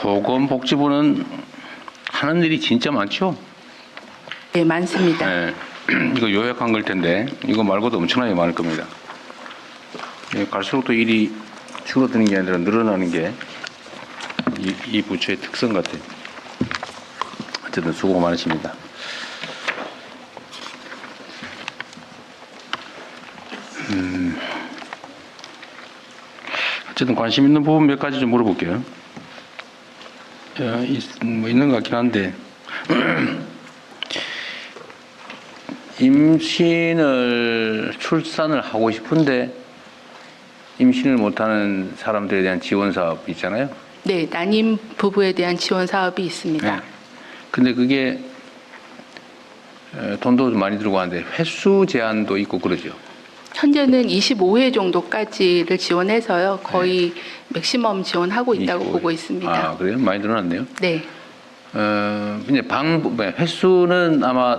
보건복지부는 하는 일이 진짜 많죠? 네, 많습니다. 네. 이거 요약한 걸 텐데 이거 말고도 엄청나게 많을 겁니다. 네, 갈수록 또 일이 줄어드는 게 아니라 늘어나는 게 이 부처의 특성 같아요. 어쨌든 수고 많으십니다. 어쨌든 관심 있는 부분 몇 가지 좀 물어볼게요. 뭐 있는 것 같긴 한데 임신을 출산을 하고 싶은데 임신을 못하는 사람들에 대한 지원 사업 있잖아요. 네, 난임 부부에 대한 지원 사업이 있습니다. 네. 근데 그게 돈도 많이 들고 하는데 횟수 제한도 있고 그러죠. 현재는 25회 정도까지를 지원해서요. 거의 맥시멈 지원하고 있다고 25회. 보고 있습니다. 아, 그래요? 많이 늘어났네요. 네. 이제 횟수는 아마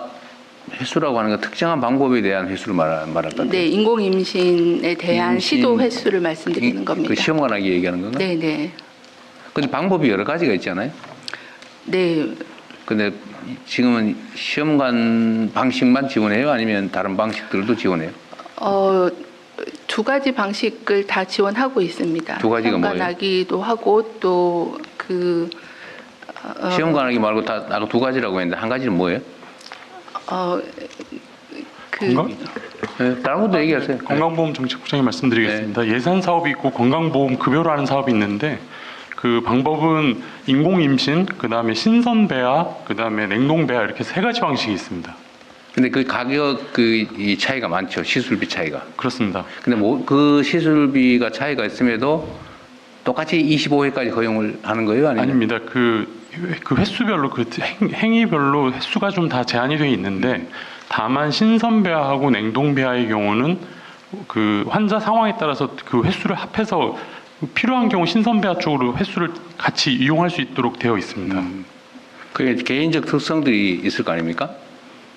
횟수라고 하는 건 특정한 방법에 대한 횟수를 말할 것 같아요. 네, 인공 임신에 대한 임신, 시도 횟수를 말씀드리는 겁니다. 그 시험관하게 얘기하는 건가? 네, 네. 근데 방법이 여러 가지가 있잖아요. 네. 근데 지금은 시험관 방식만 지원해요? 아니면 다른 방식들도 지원해요? 두 가지 방식을 다 지원하고 있습니다. 두 가지가 뭐예요? 시험관하기도 하고 또 시험관하기 말고 아까 두 가지라고 했는데 한 가지는 뭐예요? 건강? 네, 다른 것도 얘기하세요. 건강보험정책부장님 말씀드리겠습니다. 예산 사업이 있고 건강보험 급여로 하는 사업이 있는데 그 방법은 인공임신, 그다음에 신선배아, 그다음에 냉동배아 이렇게 세 가지 방식이 있습니다. 근데 그 가격 이 차이가 많죠. 시술비 차이가. 그렇습니다. 근데 그 시술비가 차이가 있음에도 똑같이 25회까지 허용을 하는 거예요? 아니면? 아닙니다. 그 횟수별로 그 행위별로 횟수가 좀 다 제한이 되어 있는데 다만 신선배아하고 냉동배아의 경우는 그 환자 상황에 따라서 그 횟수를 합해서 필요한 경우 신선배아 쪽으로 횟수를 같이 이용할 수 있도록 되어 있습니다. 그게 개인적 특성들이 있을 거 아닙니까?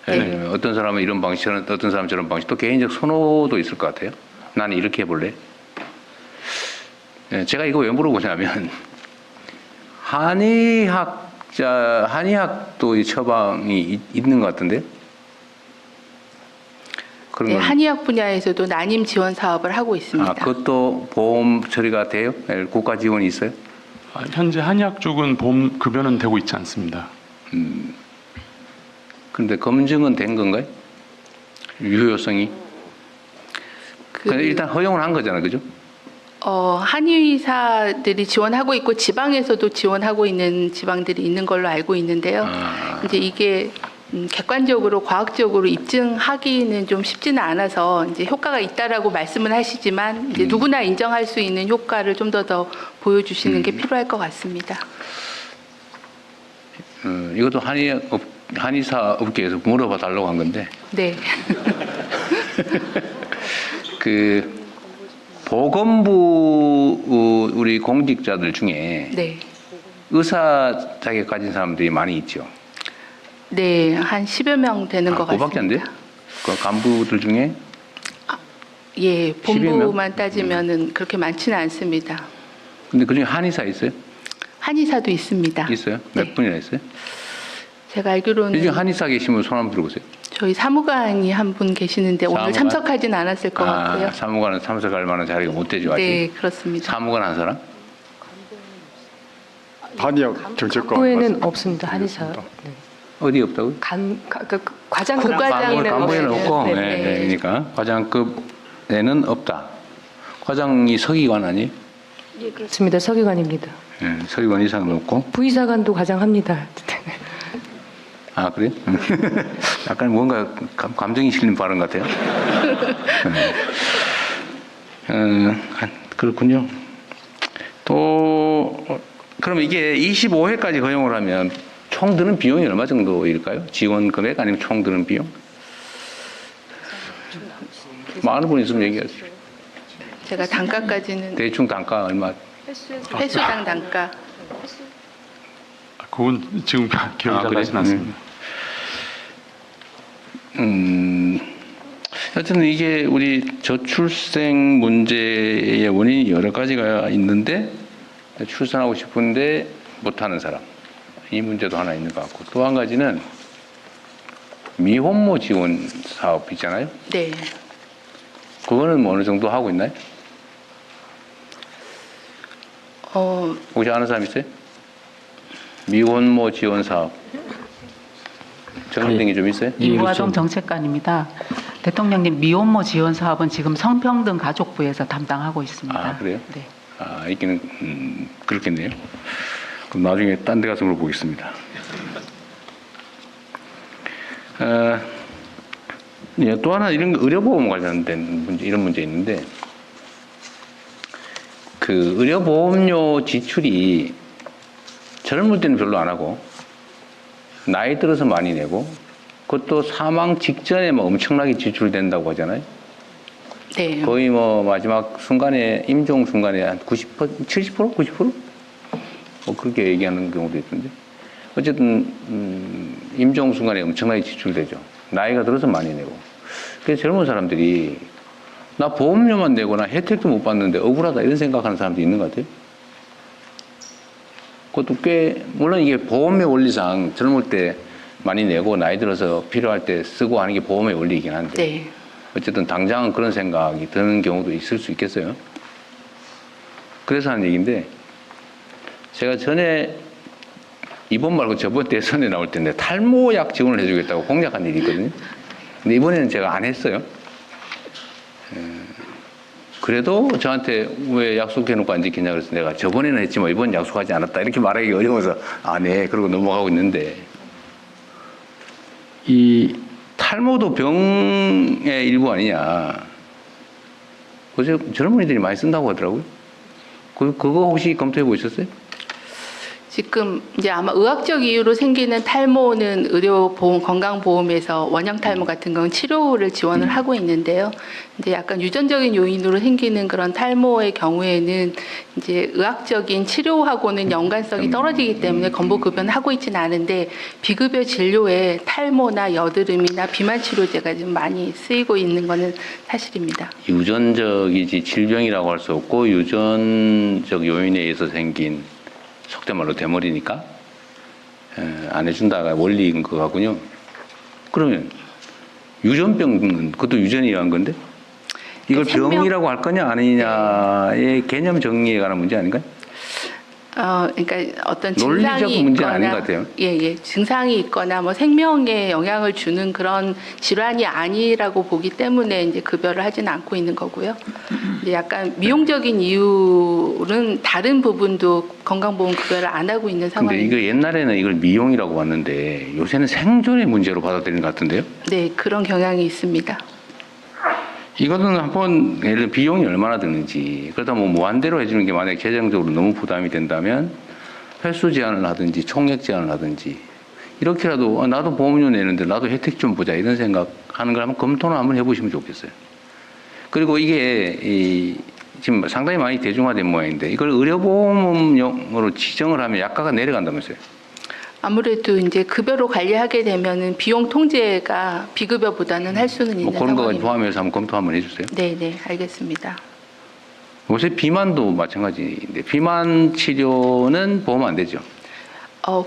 네. 예, 어떤 사람은 이런 방식, 어떤 사람은 저런 방식, 또 개인적 선호도 있을 것 같아요. 나는 이렇게 해볼래. 예, 제가 이거 왜 물어보냐면 한의학도 이 처방이 있는 것 같은데요. 그런 네, 건- 한의학 분야에서도 난임 지원 사업을 하고 있습니다. 아, 그것도 보험 처리가 돼요? 예, 국가 지원이 있어요? 현재 한의학 쪽은 보험 급여는 되고 있지 않습니다. 그런데 검증은 된 건가요? 유효성이? 근데 일단 허용을 한 거잖아요, 그죠? 한의사들이 지원하고 있고 지방에서도 지원하고 있는 지방들이 있는 걸로 알고 있는데요. 이제 이게 객관적으로 과학적으로 입증하기는 좀 쉽지는 않아서 이제 효과가 있다라고 말씀은 하시지만 이제 누구나 인정할 수 있는 효과를 좀 더 보여주시는 게 필요할 것 같습니다. 이것도 한의사 업계에서 물어봐 달라고 한 건데, 네. 그 보건부 우리 공직자들 중에 네. 의사 자격 가진 사람들이 많이 있죠. 네, 한 10여 명 되는 것 그거밖에 안 돼요? 같습니다. 그 간부들 중에 예, 10여 명? 본부만 따지면은 그렇게 많지는 않습니다. 근데 그중에 한의사 있어요? 한의사도 있습니다. 있어요? 몇 네. 분이나 있어요? 제가 알기로는 요즘 한의사 계시면 손 한번 들어보세요. 저희 사무관이 한 분 계시는데 오늘 사무관? 참석하진 않았을 것 같고요. 사무관은 참석할 만한 자리가 못 되죠, 아직. 네, 그렇습니다. 사무관 한 사람? 한의학 정책과 간부에는 없습니다. 한의사. 네. 어디 없다고요? 과장급 국과장에는 간부에는 없어요. 없고, 네, 네, 네. 그러니까 과장급에는 없다. 과장이 서기관 아니? 예, 그렇습니다. 서기관입니다. 네, 서기관 이상은 없고. 부의사관도 과장합니다. 아, 그래요? 약간 뭔가 감정이 실린 발언 같아요. 그렇군요. 또, 그럼 이게 25회까지 허용을 하면 총 드는 비용이 얼마 정도일까요? 지원 금액 아니면 총 드는 비용? 많은 분 있으면 얘기하세요. 제가 단가까지는 대충 단가 얼마? 회수당 단가. 그건 지금 기억이 잘 그래요? 나진 않습니다. 하여튼 이게 우리 저출생 문제의 원인이 여러 가지가 있는데 출산하고 싶은데 못하는 사람. 이 문제도 하나 있는 것 같고 또 한 가지는 미혼모 지원 사업 있잖아요. 네. 그거는 뭐 어느 정도 하고 있나요? 혹시 아는 사람 있어요? 미혼모 지원 사업 정리된 게 좀 있어요? 이무화동 정책관입니다. 대통령님 미혼모 지원 사업은 지금 성평등 가족부에서 담당하고 있습니다. 아, 그래요? 네. 아, 있기는 그렇겠네요. 그럼 나중에 딴 데 가서 물어보겠습니다. 예, 또 하나 이런 의료보험 관련된 문제, 이런 문제 있는데 그 의료보험료 지출이 젊을 때는 별로 안 하고 나이 들어서 많이 내고 그것도 사망 직전에 뭐 엄청나게 지출된다고 하잖아요. 네. 거의 뭐 마지막 순간에 임종 순간에 한 90%, 70%, 90%? 뭐 그렇게 얘기하는 경우도 있던데. 어쨌든 임종 순간에 엄청나게 지출되죠. 나이가 들어서 많이 내고. 그래서 젊은 사람들이 나 보험료만 내거나 혜택도 못 받는데 억울하다 이런 생각하는 사람도 있는 것 같아요. 그것도 꽤 물론 이게 보험의 원리상 젊을 때 많이 내고 나이 들어서 필요할 때 쓰고 하는 게 보험의 원리이긴 한데 네. 어쨌든 당장은 그런 생각이 드는 경우도 있을 수 있겠어요. 그래서 하는 얘기인데 제가 전에 이번 말고 저번 대선에 나올 때인데 탈모약 지원을 해주겠다고 공약한 일이 있거든요. 근데 이번에는 제가 안 했어요. 그래도 저한테 왜 약속해놓고 안 지키냐 그래서 내가 저번에는 했지만 이번 약속하지 않았다 이렇게 말하기 어려워서 안 해. 그러고 넘어가고 있는데 이 탈모도 병의 일부 아니냐. 그래서 젊은이들이 많이 쓴다고 하더라고요. 그거 혹시 검토해 보셨어요? 지금 이제 아마 의학적 이유로 생기는 탈모는 의료보험, 건강보험에서 원형 탈모 같은 건 치료를 지원을 하고 있는데요. 이제 약간 유전적인 요인으로 생기는 그런 탈모의 경우에는 이제 의학적인 치료하고는 연관성이 떨어지기 때문에 건보급여는 하고 있지는 않은데 비급여 진료에 탈모나 여드름이나 비만 치료제가 좀 많이 쓰이고 있는 거는 사실입니다. 유전적이지 질병이라고 할 수 없고 유전적 요인에 의해서 생긴 속된 말로 대머리니까 안 해준다가 원리인 것 같군요. 그러면 유전병은 그것도 유전이 의한 건데 이걸 병이라고 할 거냐 아니냐의 개념 정리에 관한 문제 아닌가요? 그러니까 어떤 논리적 증상이 문제는 있거나, 아닌 것 같아요. 예, 증상이 있거나 뭐 생명에 영향을 주는 그런 질환이 아니라고 보기 때문에 이제 급여를 하지는 않고 있는 거고요. 이제 약간 미용적인 이유는 다른 부분도 건강보험 급여를 안 하고 있는 근데 상황입니다. 이거 옛날에는 이걸 미용이라고 봤는데 요새는 생존의 문제로 받아들이는 것 같은데요? 네, 그런 경향이 있습니다. 이거는 한번 예를 들어 비용이 얼마나 드는지 그러다 뭐 무한대로 해주는 게 만약에 재정적으로 너무 부담이 된다면 횟수 제한을 하든지 총액 제한을 하든지 이렇게라도 나도 보험료 내는데 나도 혜택 좀 보자 이런 생각하는 걸 한번 검토를 한번 해보시면 좋겠어요. 그리고 이게 지금 상당히 많이 대중화된 모양인데 이걸 의료보험용으로 지정을 하면 약가가 내려간다면서요. 아무래도 이제 급여로 관리하게 되면은 비용 통제가 비급여보다는 할 수는 있는 뭐 그런 거까지 상황입니다. 포함해서 한번 검토 한번 해주세요. 네, 알겠습니다. 요새 비만도 마찬가지인데 비만 치료는 보험 안 되죠.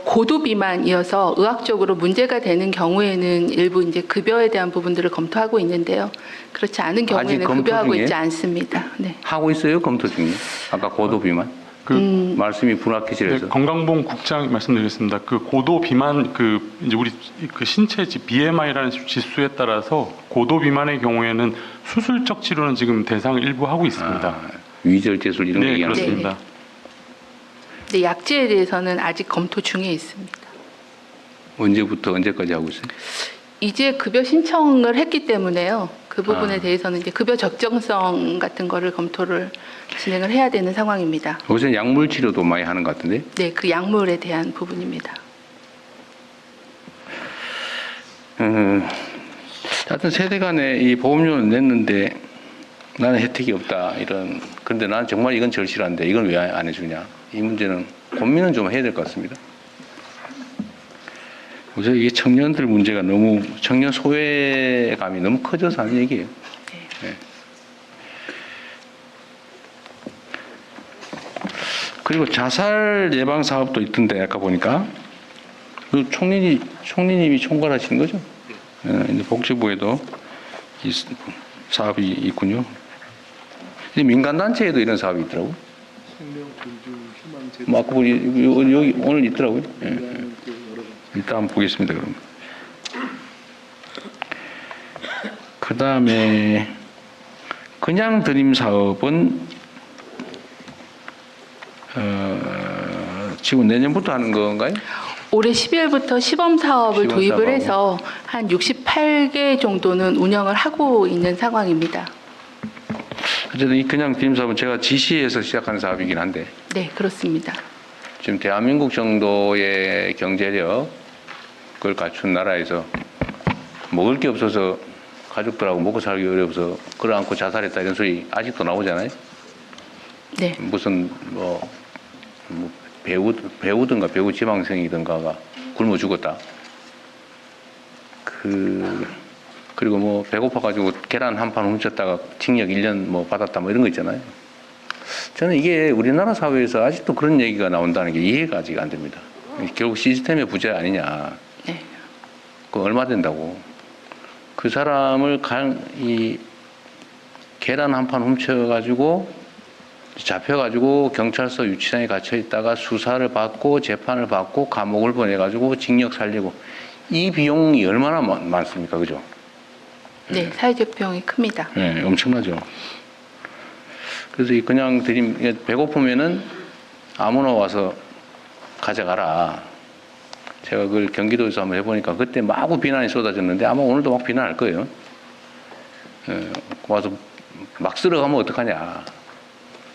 고도 비만이어서 의학적으로 문제가 되는 경우에는 일부 이제 급여에 대한 부분들을 검토하고 있는데요. 그렇지 않은 아직 경우에는 검토 급여하고 중이에요? 있지 않습니다. 네. 하고 있어요? 검토 중이에요? 아까 고도 비만? 말씀이 불확실해서. 네, 건강보험 국장 말씀드리겠습니다. 그 고도 비만 이제 우리 그 신체지 BMI라는 지수에 따라서 고도 비만의 경우에는 수술적 치료는 지금 대상을 일부 하고 있습니다. 위절제술 이런 거 네, 얘기하는 거예요? 그렇습니다. 근데 약제에 대해서는 아직 검토 중에 있습니다. 언제부터 언제까지 하고 있어요? 이제 급여 신청을 했기 때문에요. 그 부분에 대해서는 이제 급여 적정성 같은 거를 검토를 진행을 해야 되는 상황입니다. 요새 약물 치료도 많이 하는 것 같은데? 네, 그 약물에 대한 부분입니다. 하여튼 세대 간에 이 보험료를 냈는데 나는 혜택이 없다 이런. 그런데 나는 정말 이건 절실한데 이건 왜 안 해주냐. 이 문제는 고민은 좀 해야 될 것 같습니다. 요새 이게 청년들 문제가 너무 청년 소외감이 너무 커져서 하는 얘기예요. 네. 그리고 자살 예방 사업도 있던데 아까 보니까 그 총리님이 총괄하시는 거죠? 이제 복지부에도 이 사업이 있군요. 민간 단체에도 이런 사업이 있더라고. 뭐 아까 보니 여기 오늘 있더라고요. 예. 일단 한번 보겠습니다. 그럼. 그 다음에 그냥 드림 사업은 지금 내년부터 하는 건가요? 올해 12월부터 시범 사업을 시범 도입을 사업하고. 해서 한 68개 정도는 운영을 하고 있는 상황입니다. 어쨌든 이 그냥 드림 사업은 제가 지시해서 시작한 사업이긴 한데 네, 그렇습니다. 지금 대한민국 정도의 경제력을 갖춘 나라에서 먹을 게 없어서 가족들하고 먹고 살기 어려워서 끌어안고 자살했다 이런 소리 아직도 나오잖아요. 네, 무슨 뭐 배우든가 배우 지망생이든가가 굶어 죽었다. 그리고 뭐 배고파가지고 계란 한 판 훔쳤다가 징역 1년 뭐 받았다 뭐 이런 거 있잖아요. 저는 이게 우리나라 사회에서 아직도 그런 얘기가 나온다는 게 이해가 아직 안 됩니다. 결국 시스템의 부재 아니냐. 네, 그 얼마 된다고. 그 사람을 이 계란 한 판 훔쳐가지고 잡혀가지고 경찰서 유치장에 갇혀 있다가 수사를 받고 재판을 받고 감옥을 보내가지고 징역 살리고 이 비용이 얼마나 많습니까, 그죠? 네, 사회적 비용이 큽니다. 네, 엄청나죠. 그래서 이 그냥 배고프면은 아무나 와서 가져가라. 제가 그걸 경기도에서 한번 해보니까 그때 마구 비난이 쏟아졌는데 아마 오늘도 막 비난할 거예요. 와서 막 쓸어가면 어떡하냐.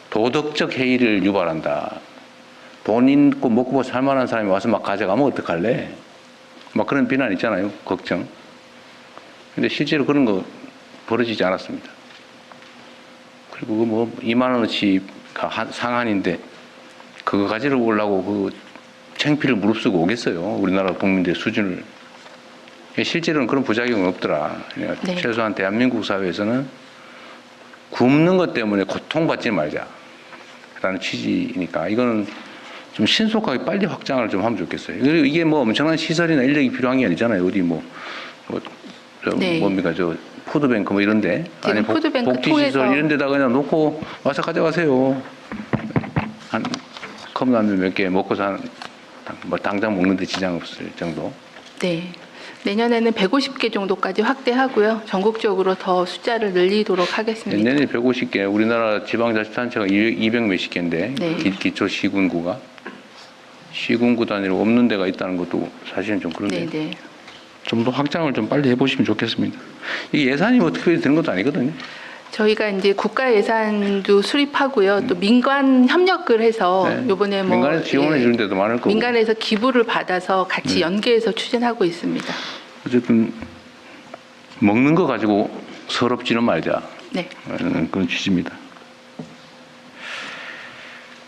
도덕적 해이를 유발한다. 돈 있고 먹고 살만한 사람이 와서 막 가져가면 어떡할래? 막 그런 비난 있잖아요. 걱정. 근데 실제로 그런 거 벌어지지 않았습니다. 그리고 뭐 2만 원어치가 상한인데 그거 가지러 오려고 그 창피를 무릅쓰고 오겠어요. 우리나라 국민들의 수준을. 실제로는 그런 부작용은 없더라. 네. 최소한 대한민국 사회에서는 굶는 것 때문에 고통받지 말자라는 취지니까 이거는 좀 신속하게 빨리 확장을 좀 하면 좋겠어요. 그리고 이게 뭐 엄청난 시설이나 인력이 필요한 게 아니잖아요. 어디 네. 뭡니까 푸드뱅크 뭐 이런데 지금 아니 푸드뱅크 복지시설 통해서 이런 데다 그냥 놓고 와서 가져가세요. 한 컵라면 몇 개 먹고 뭐 당장 먹는데 지장 없을 정도. 네. 내년에는 150개 정도까지 확대하고요. 전국적으로 더 숫자를 늘리도록 하겠습니다. 내년에 150개, 우리나라 지방자치단체가 200 몇십 개인데 네. 기초 시군구가 시군구 단위로 없는 데가 있다는 것도 사실은 좀 그런데 네, 네. 좀 더 확장을 좀 빨리 해보시면 좋겠습니다. 이게 예산이 어떻게 되는 것도 아니거든요. 저희가 이제 국가 예산도 수립하고요. 또 민간 협력을 해서 네. 요번에 뭐 민간에서 지원해 주는 데도 많을 거고. 민간에서 기부를 받아서 같이 연계해서 추진하고 있습니다. 어쨌든 먹는 거 가지고 서럽지는 말자. 네. 그런 취지입니다.